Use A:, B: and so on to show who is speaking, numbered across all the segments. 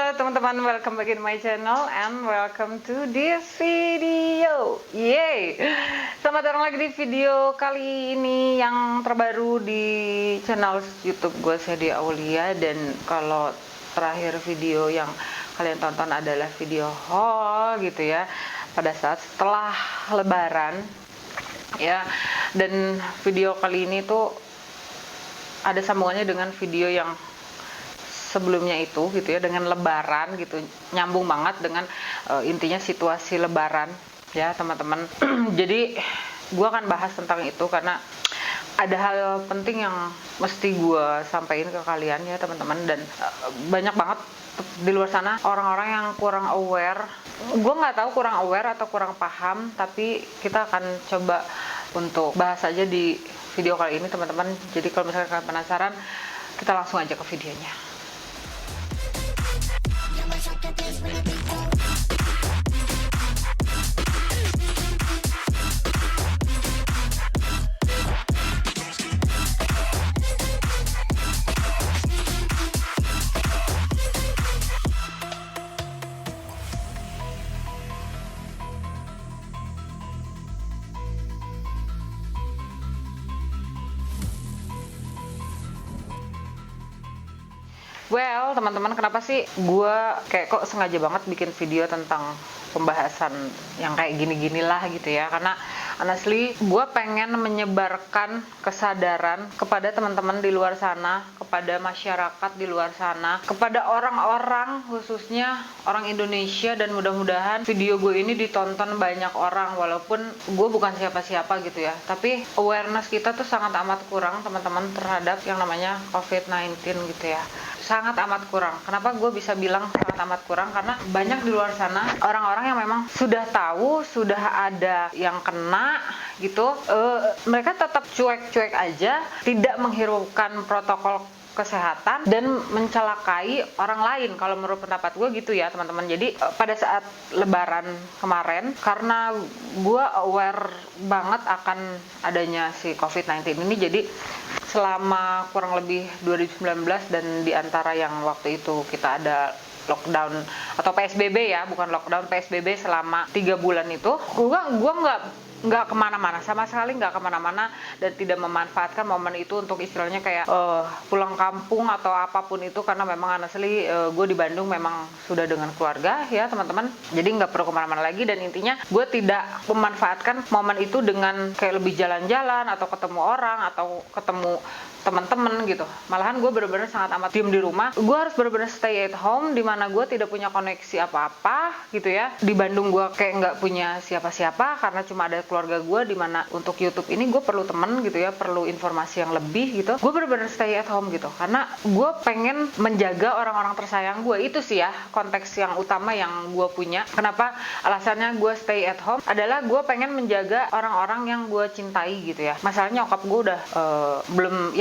A: teman-teman, welcome back in my channel and welcome to this video. Yay! Selamat datang lagi di video kali ini yang terbaru di channel YouTube gue, Sadia Aulia. Dan kalau terakhir video yang kalian tonton adalah video haul gitu ya, pada saat setelah lebaran ya. Dan video kali ini tuh ada sambungannya dengan video yang sebelumnya itu gitu ya, dengan lebaran gitu, nyambung banget dengan intinya situasi lebaran ya teman-teman. Jadi gue akan bahas tentang itu karena ada hal penting yang mesti gue sampaikan ke kalian ya teman-teman. Dan banyak banget di luar sana orang-orang yang kurang aware. Gue nggak tahu kurang aware atau kurang paham, tapi kita akan coba untuk bahas aja di video kali ini teman-teman. Jadi kalau misalnya kalian penasaran, kita langsung aja ke videonya. Well, teman-teman, kenapa sih gue kayak kok sengaja banget bikin video tentang pembahasan yang kayak gini-gini lah gitu ya? Karena honestly, gue pengen menyebarkan kesadaran kepada teman-teman di luar sana, kepada masyarakat di luar sana, kepada orang-orang, khususnya orang Indonesia. Dan mudah-mudahan video gue ini ditonton banyak orang, walaupun gue bukan siapa-siapa gitu ya. Tapi awareness kita tuh sangat amat kurang teman-teman terhadap yang namanya COVID-19 gitu ya. Sangat amat kurang. Kenapa gue bisa bilang sangat amat kurang? Karena banyak di luar sana orang-orang yang memang sudah tahu, sudah ada yang kena gitu, mereka tetap cuek-cuek aja, tidak menghiraukan protokol kesehatan dan mencelakai orang lain. Kalau menurut pendapat gue gitu ya teman-teman. Jadi pada saat lebaran kemarin, karena gue aware banget akan adanya si COVID-19 ini, jadi selama kurang lebih 2019 dan diantara yang waktu itu kita ada lockdown atau PSBB ya, bukan lockdown, PSBB selama 3 bulan itu, gue nggak kemana-mana, sama sekali nggak kemana-mana, dan tidak memanfaatkan momen itu untuk istilahnya kayak pulang kampung atau apapun itu. Karena memang honestly gue di Bandung memang sudah dengan keluarga ya teman-teman, jadi nggak perlu kemana-mana lagi. Dan intinya gue tidak memanfaatkan momen itu dengan kayak lebih jalan-jalan atau ketemu orang atau ketemu teman-teman gitu. Malahan gue bener-bener sangat amat diem di rumah. Gue harus bener-bener stay at home, dimana gue tidak punya koneksi apa-apa gitu ya. Di Bandung gue kayak nggak punya siapa-siapa karena cuma ada keluarga gue, dimana untuk YouTube ini gue perlu temen gitu ya, perlu informasi yang lebih gitu. Gue bener-bener stay at home gitu karena gue pengen menjaga orang-orang tersayang gue. Itu sih ya konteks yang utama yang gue punya. Kenapa alasannya gue stay at home adalah gue pengen menjaga orang-orang yang gue cintai gitu ya. Masalahnya nyokap gue udah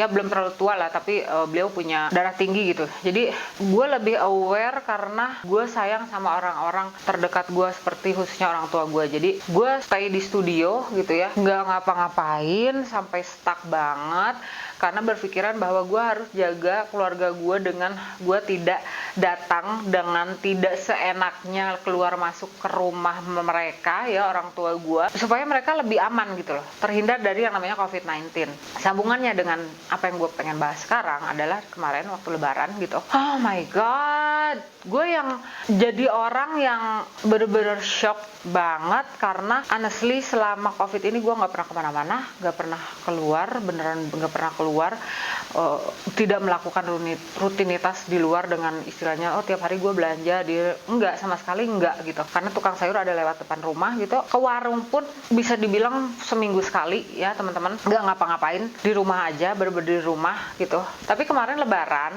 A: belum terlalu tua lah, tapi beliau punya darah tinggi gitu. Jadi gue lebih aware karena gue sayang sama orang-orang terdekat gue, seperti khususnya orang tua gue. Jadi gue stay di studio gitu ya, nggak ngapa-ngapain sampai stuck banget, karena berpikiran bahwa gue harus jaga keluarga gue dengan gue tidak datang dengan tidak seenaknya keluar masuk ke rumah mereka ya, orang tua gue, supaya mereka lebih aman gitu loh, terhindar dari yang namanya COVID-19. Sambungannya dengan apa yang gue pengen bahas sekarang adalah kemarin waktu lebaran gitu, oh my god, gue yang jadi orang yang bener-bener shock banget. Karena honestly selama COVID ini gue nggak pernah kemana-mana, nggak pernah keluar, beneran nggak pernah keluar, tidak melakukan rutinitas di luar dengan istilahnya tiap hari gue belanja enggak, sama sekali enggak gitu. Karena tukang sayur ada lewat depan rumah gitu. Ke warung pun bisa dibilang seminggu sekali ya teman-teman, nggak ngapa-ngapain, di rumah aja, bener-bener di rumah gitu. Tapi kemarin lebaran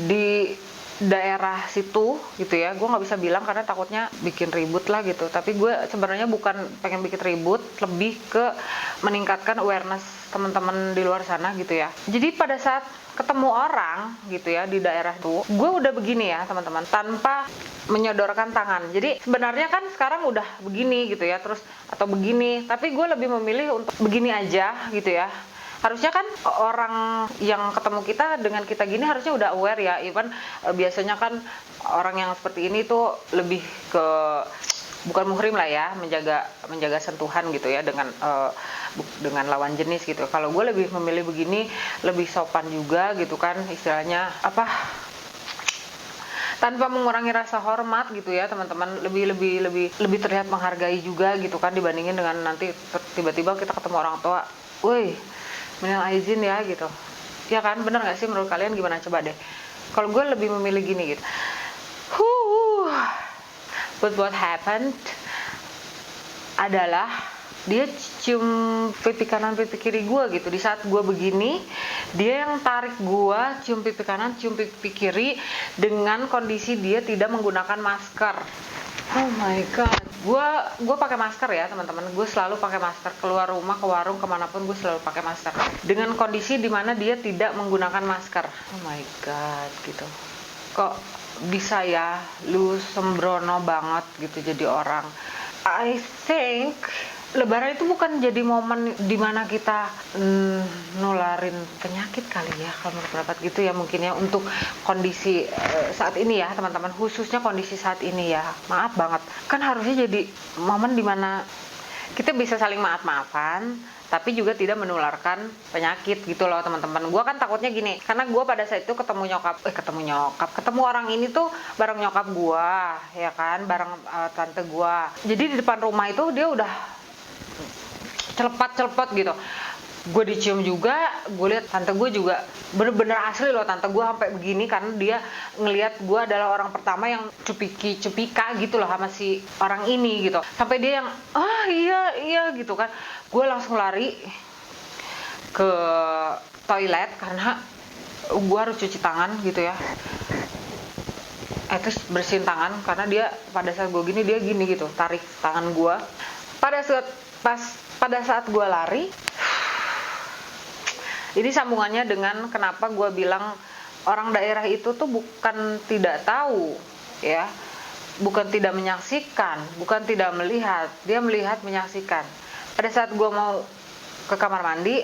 A: di daerah situ gitu ya, gue nggak bisa bilang karena takutnya bikin ribut lah gitu. Tapi gue sebenarnya bukan pengen bikin ribut, lebih ke meningkatkan awareness teman-teman di luar sana gitu ya. Jadi pada saat ketemu orang gitu ya di daerah itu, gue udah begini ya teman-teman, tanpa menyodorkan tangan. Jadi sebenarnya kan sekarang udah begini gitu ya, terus atau begini, tapi gue lebih memilih untuk begini aja gitu ya. Harusnya kan orang yang ketemu kita dengan kita gini harusnya udah aware ya. Even biasanya kan orang yang seperti ini tuh lebih ke bukan muhrim lah ya, menjaga sentuhan gitu ya dengan lawan jenis gitu. Kalau gue lebih memilih begini, lebih sopan juga gitu kan, istilahnya apa, tanpa mengurangi rasa hormat gitu ya teman-teman, lebih terlihat menghargai juga gitu kan, dibandingin dengan nanti tiba-tiba kita ketemu orang tua, woi minal aizin ya gitu ya kan. Bener nggak sih menurut kalian, gimana coba deh? Kalau gue lebih memilih gini gitu. But what happened adalah dia cium pipi kanan pipi kiri gue gitu. Di saat gue begini, dia yang tarik gue, cium pipi kanan cium pipi kiri, dengan kondisi dia tidak menggunakan masker. Oh my god, gue pakai masker ya teman-teman. Gue selalu pakai masker, keluar rumah, ke warung, kemanapun gue selalu pakai masker, dengan kondisi dimana dia tidak menggunakan masker. Oh my god gitu, kok bisa ya lu sembrono banget gitu jadi orang. I think Lebaran itu bukan jadi momen dimana kita nularin penyakit kali ya, kalau menurut pendapat gitu ya mungkin ya, untuk kondisi saat ini ya teman-teman, khususnya kondisi saat ini ya. Maaf banget, kan harusnya jadi momen dimana kita bisa saling maaf-maafan, tapi juga tidak menularkan penyakit gitu loh teman-teman. Gue kan takutnya gini, karena gue pada saat itu ketemu orang ini tuh bareng nyokap gue ya kan, bareng tante gue. Jadi di depan rumah itu dia udah celepet gitu. Gue dicium juga, gue lihat tante gue juga bener-bener asli loh, tante gue sampai begini karena dia ngelihat gue adalah orang pertama yang cupika gitu loh sama si orang ini gitu. Sampai dia yang iya gitu kan. Gue langsung lari ke toilet karena gue harus cuci tangan gitu ya. Terus bersihin tangan karena dia pada saat gue gini, dia gini gitu, tarik tangan gue. Pada saat gue lari, ini sambungannya dengan kenapa gue bilang orang daerah itu tuh bukan tidak tahu ya, bukan tidak menyaksikan, bukan tidak melihat, dia melihat, menyaksikan. Pada saat gue mau ke kamar mandi,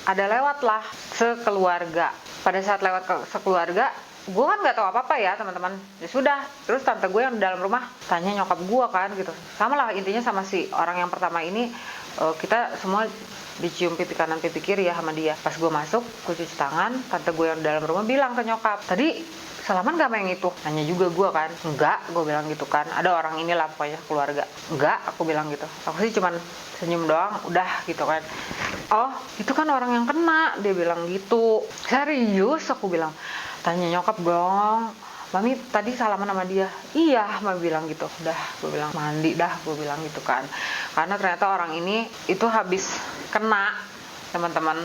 A: ada lewatlah sekeluarga. Pada saat lewat sekeluarga, gue kan nggak tahu apa-apa ya teman-teman. Ya sudah, terus tante gue yang di dalam rumah tanya nyokap gue kan gitu. Sama lah intinya sama si orang yang pertama ini, kita semua dicium pipi kanan pipi kiri ya sama dia. Pas gue masuk, gue cuci tangan, tante gue yang di dalam rumah bilang ke nyokap, tadi salaman gak sama yang itu? Nanya juga gue kan. Enggak, gue bilang gitu kan, ada orang inilah pokoknya keluarga. Enggak, aku bilang gitu. Aku sih cuman senyum doang, udah gitu kan. Oh, itu kan orang yang kena, dia bilang gitu. Serius, aku bilang. Tanya nyokap dong, Mami tadi salaman sama dia. Iya, Mami bilang gitu. Udah, gue bilang mandi dah, gue bilang gitu kan. Karena ternyata orang ini itu habis kena, teman-teman.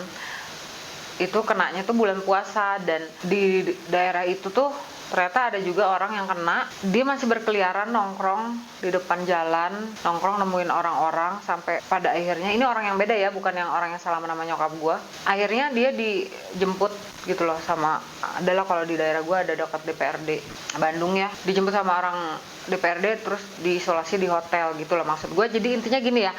A: Itu kenanya tuh bulan puasa, dan di daerah itu tuh ternyata ada juga orang yang kena. Dia masih berkeliaran nongkrong di depan jalan, nongkrong nemuin orang-orang, sampai pada akhirnya, ini orang yang beda ya, bukan yang orang yang salaman sama nyokap gue. Akhirnya dia dijemput gitu loh sama, adalah kalau di daerah gue ada dekat DPRD Bandung ya, dijemput sama orang DPRD terus diisolasi di hotel gitu loh maksud gue. Jadi intinya gini ya,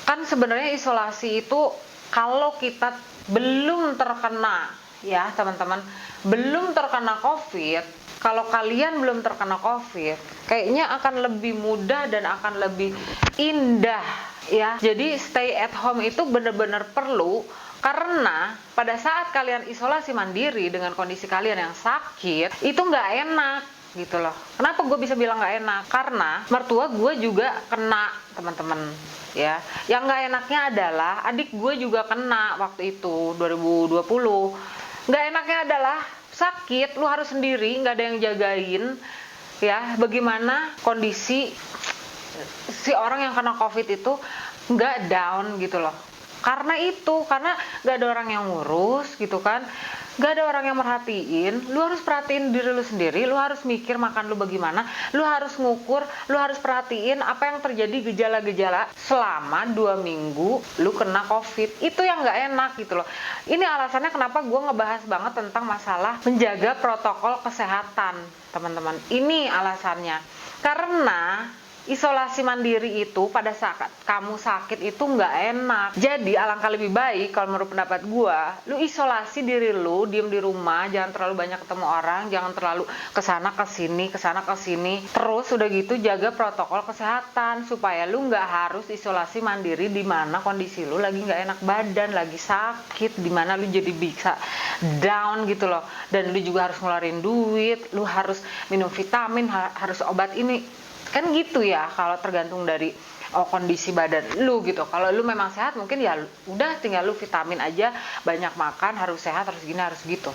A: kan sebenarnya isolasi itu kalau kita belum terkena ya teman-teman, belum terkena COVID, kalau kalian belum terkena COVID, kayaknya akan lebih mudah dan akan lebih indah ya. Jadi stay at home itu benar-benar perlu, karena pada saat kalian isolasi mandiri dengan kondisi kalian yang sakit, itu nggak enak gitu loh. Kenapa gue bisa bilang nggak enak? Karena mertua gue juga kena, teman-teman ya. Yang nggak enaknya adalah adik gue juga kena waktu itu 2020. Nggak enaknya adalah sakit, lu harus sendiri, nggak ada yang jagain ya. Bagaimana kondisi si orang yang kena COVID itu nggak down gitu loh. Karena nggak ada orang yang ngurus gitu kan, nggak ada orang yang merhatiin. Lu harus perhatiin diri lu sendiri, lu harus mikir makan lu bagaimana, lu harus ngukur, lu harus perhatiin apa yang terjadi, gejala-gejala selama 2 minggu lu kena COVID. Itu yang nggak enak gitu loh. Ini alasannya kenapa gue ngebahas banget tentang masalah menjaga protokol kesehatan, teman-teman. Ini alasannya, karena isolasi mandiri itu pada saat kamu sakit itu nggak enak. Jadi alangkah lebih baik kalau menurut pendapat gua, lu isolasi diri lu, diem di rumah, jangan terlalu banyak ketemu orang, jangan terlalu kesana kesini. Terus udah gitu jaga protokol kesehatan supaya lu nggak harus isolasi mandiri di mana kondisi lu lagi nggak enak badan, lagi sakit, di mana lu jadi bisa down gitu loh. Dan lu juga harus ngeluarin duit, lu harus minum vitamin, harus obat ini. Kan gitu ya kalau tergantung dari kondisi badan lu gitu. Kalau lu memang sehat mungkin ya udah tinggal lu vitamin aja, banyak makan, harus sehat, harus gini, harus gitu.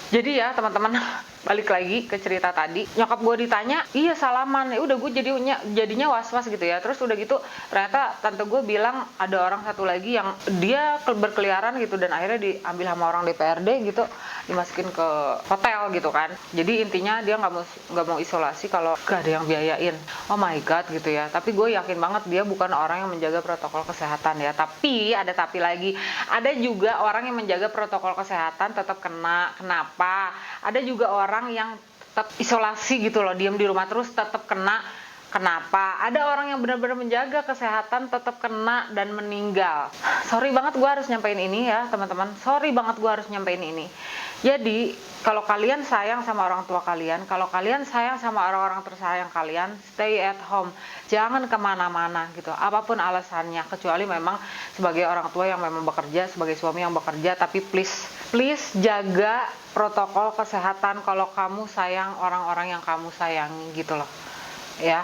A: Jadi ya teman-teman, balik lagi ke cerita tadi, nyokap gue ditanya, iya salaman, ya udah gue jadinya was-was gitu ya. Terus udah gitu ternyata tante gue bilang ada orang satu lagi yang dia berkeliaran gitu, dan akhirnya diambil sama orang DPRD gitu, dimasukin ke hotel gitu kan. Jadi intinya dia nggak mau isolasi kalau gak ada yang biayain. Oh my god gitu ya. Tapi gue yakin banget dia bukan orang yang menjaga protokol kesehatan ya. Tapi ada tapi lagi, ada juga orang yang menjaga protokol kesehatan tetap kena. Kenapa? Ada juga orang yang tetap isolasi gitu loh, diam di rumah terus tetap kena. Kenapa? Ada orang yang benar-benar menjaga kesehatan tetap kena dan meninggal. Sorry banget gue harus nyampein ini ya teman-teman. Sorry banget gue harus nyampein ini. Jadi kalau kalian sayang sama orang tua kalian, kalau kalian sayang sama orang-orang tersayang kalian, stay at home. Jangan kemana-mana gitu. Apapun alasannya, kecuali memang sebagai orang tua yang memang bekerja, sebagai suami yang bekerja. Tapi please jaga protokol kesehatan kalau kamu sayang orang-orang yang kamu sayangi gitu loh. Ya,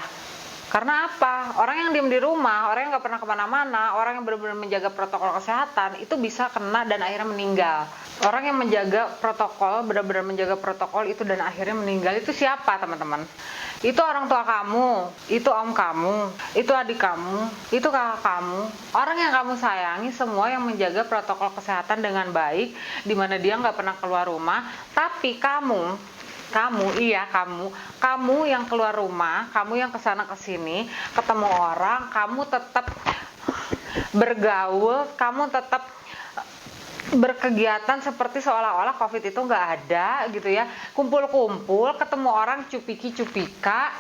A: karena apa? Orang yang diem di rumah, orang yang nggak pernah kemana-mana, orang yang benar-benar menjaga protokol kesehatan itu bisa kena dan akhirnya meninggal. Orang yang menjaga protokol, benar-benar menjaga protokol itu dan akhirnya meninggal itu siapa teman-teman? Itu orang tua kamu, itu om kamu, itu adik kamu, itu kakak kamu, orang yang kamu sayangi, semua yang menjaga protokol kesehatan dengan baik, dimana dia nggak pernah keluar rumah, tapi kamu yang keluar rumah, kamu yang kesana kesini, ketemu orang, kamu tetap bergaul, kamu tetap berkegiatan seperti seolah-olah COVID itu nggak ada gitu ya, kumpul-kumpul, ketemu orang cupiki-cupika,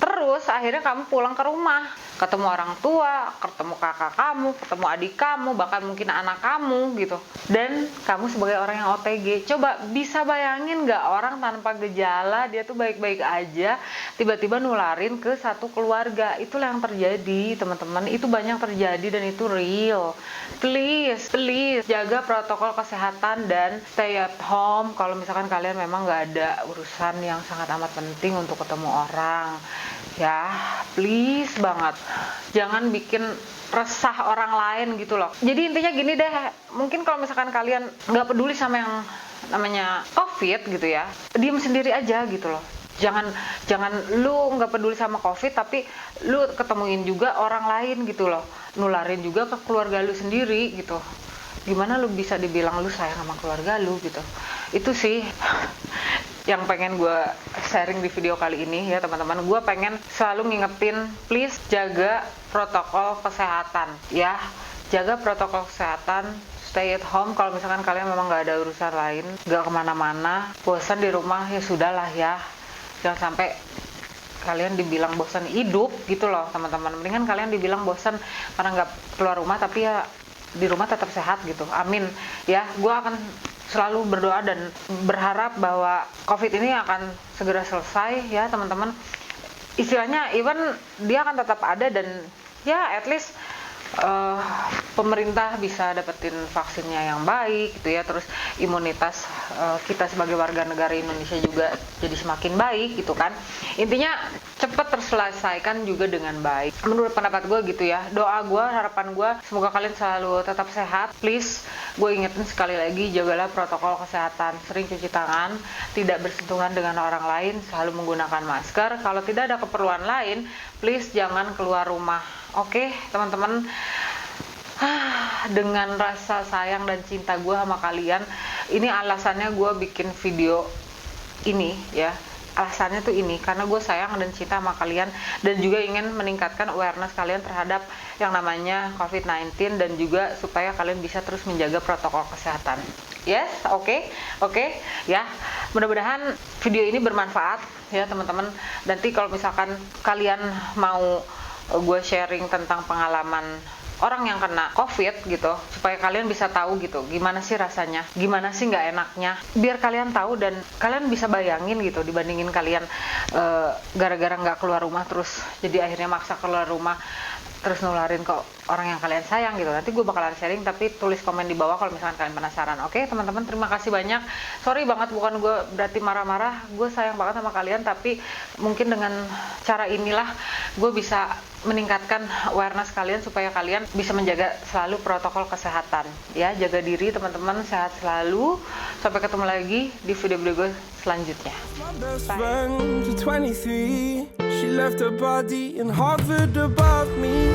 A: terus akhirnya kamu pulang ke rumah, ketemu orang tua, ketemu kakak kamu, ketemu adik kamu, bahkan mungkin anak kamu gitu, dan kamu sebagai orang yang OTG. Coba bisa bayangin nggak orang tanpa gejala, dia tuh baik-baik aja, tiba-tiba nularin ke satu keluarga. Itulah yang terjadi teman-teman, itu banyak terjadi dan itu real. Please jaga protokol kesehatan dan stay at home kalau misalkan kalian memang nggak ada urusan yang sangat amat penting untuk ketemu orang ya. Please banget, jangan bikin resah orang lain gitu loh. Jadi intinya gini deh, mungkin kalau misalkan kalian nggak peduli sama yang namanya COVID gitu ya, diem sendiri aja gitu loh. Jangan lu nggak peduli sama COVID tapi lu ketemuin juga orang lain gitu loh, nularin juga ke keluarga lu sendiri gitu. Gimana lu bisa dibilang lu sayang sama keluarga lu gitu? Itu sih yang pengen gue sharing di video kali ini ya teman-teman. Gue pengen selalu ngingetin, please jaga protokol kesehatan ya, jaga protokol kesehatan, stay at home. Kalau misalkan kalian memang nggak ada urusan lain, nggak kemana-mana, bosan di rumah ya sudahlah ya, jangan sampai kalian dibilang bosan hidup gitu loh teman-teman. Mendingan kalian dibilang bosan karena nggak keluar rumah tapi ya di rumah tetap sehat gitu. Amin ya. Gue akan selalu berdoa dan berharap bahwa COVID ini akan segera selesai ya teman-teman. Istilahnya even dia akan tetap ada dan ya at least pemerintah bisa dapetin vaksinnya yang baik gitu ya, terus imunitas kita sebagai warga negara Indonesia juga jadi semakin baik gitu kan. Intinya cepat terselesaikan juga dengan baik menurut pendapat gue gitu ya. Doa gue, harapan gue semoga kalian selalu tetap sehat. Please gue ingetin sekali lagi, jagalah protokol kesehatan, sering cuci tangan, tidak bersentuhan dengan orang lain, selalu menggunakan masker. Kalau tidak ada keperluan lain, please jangan keluar rumah. Oke teman-teman, dengan rasa sayang dan cinta gue sama kalian, ini alasannya gue bikin video ini ya. Alasannya tuh ini, karena gue sayang dan cinta sama kalian, dan juga ingin meningkatkan awareness kalian terhadap yang namanya COVID-19, dan juga supaya kalian bisa terus menjaga protokol kesehatan. Yes, oke, ya. Mudah-mudahan video ini bermanfaat ya teman-teman. Nanti kalau misalkan kalian mau gue sharing tentang pengalaman orang yang kena COVID gitu, supaya kalian bisa tahu gitu, gimana sih rasanya, gimana sih nggak enaknya, biar kalian tahu dan kalian bisa bayangin gitu, dibandingin kalian gara-gara nggak keluar rumah terus jadi akhirnya maksa keluar rumah terus nularin ke orang yang kalian sayang gitu. Nanti gue bakalan sharing, tapi tulis komen di bawah kalau misalkan kalian penasaran. Oke teman-teman, terima kasih banyak. Sorry banget, bukan gue berarti marah-marah, gue sayang banget sama kalian, tapi mungkin dengan cara inilah gue bisa meningkatkan awareness kalian supaya kalian bisa menjaga selalu protokol kesehatan ya. Jaga diri teman-teman, sehat selalu. Sampai ketemu lagi di video-video gue selanjutnya. Bye.
B: She left her body in Harvard above me.